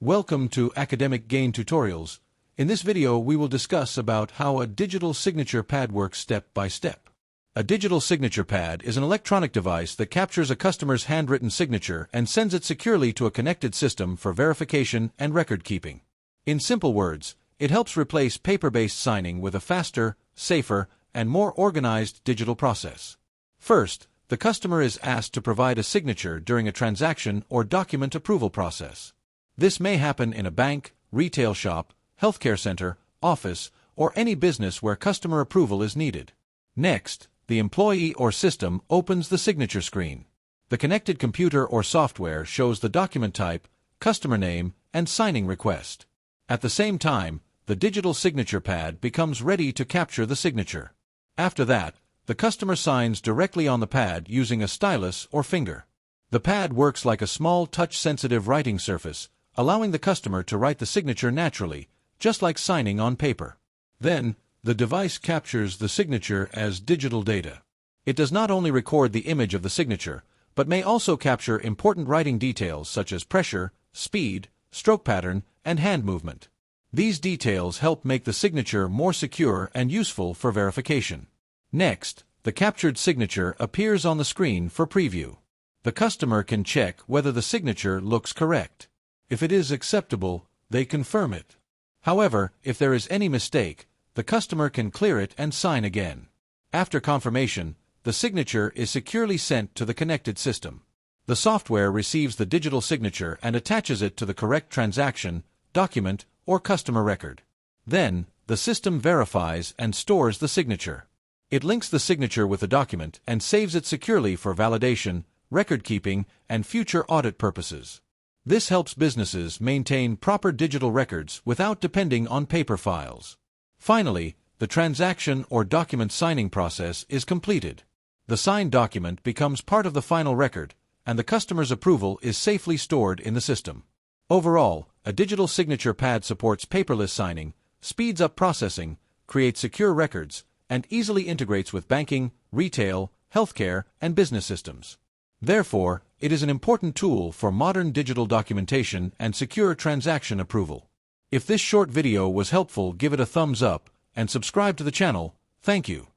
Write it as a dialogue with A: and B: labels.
A: Welcome to Academic Gain Tutorials. In this video we will discuss about how a digital signature pad works step by step. A digital signature pad is an electronic device that captures a customer's handwritten signature and sends it securely to a connected system for verification and record keeping. In simple words, it helps replace paper-based signing with a faster, safer, and more organized digital process. First, the customer is asked to provide a signature during a transaction or document approval process. This may happen in a bank, retail shop, healthcare center, office, or any business where customer approval is needed. Next, the employee or system opens the signature screen. The connected computer or software shows the document type, customer name, and signing request. At the same time, the digital signature pad becomes ready to capture the signature. After that, the customer signs directly on the pad using a stylus or finger. The pad works like a small touch-sensitive writing surface, allowing the customer to write the signature naturally, just like signing on paper. Then, the device captures the signature as digital data. It does not only record the image of the signature, but may also capture important writing details such as pressure, speed, stroke pattern, and hand movement. These details help make the signature more secure and useful for verification. Next, the captured signature appears on the screen for preview. The customer can check whether the signature looks correct. If it is acceptable, they confirm it. However, if there is any mistake, the customer can clear it and sign again. After confirmation, the signature is securely sent to the connected system. The software receives the digital signature and attaches it to the correct transaction, document, or customer record. Then, the system verifies and stores the signature. It links the signature with the document and saves it securely for validation, record keeping, and future audit purposes. This helps businesses maintain proper digital records without depending on paper files. Finally, the transaction or document signing process is completed. The signed document becomes part of the final record, and the customer's approval is safely stored in the system. Overall, a digital signature pad supports paperless signing, speeds up processing, creates secure records, and easily integrates with banking, retail, healthcare, and business systems. Therefore, it is an important tool for modern digital documentation and secure transaction approval. If this short video was helpful, give it a thumbs up and subscribe to the channel. Thank you.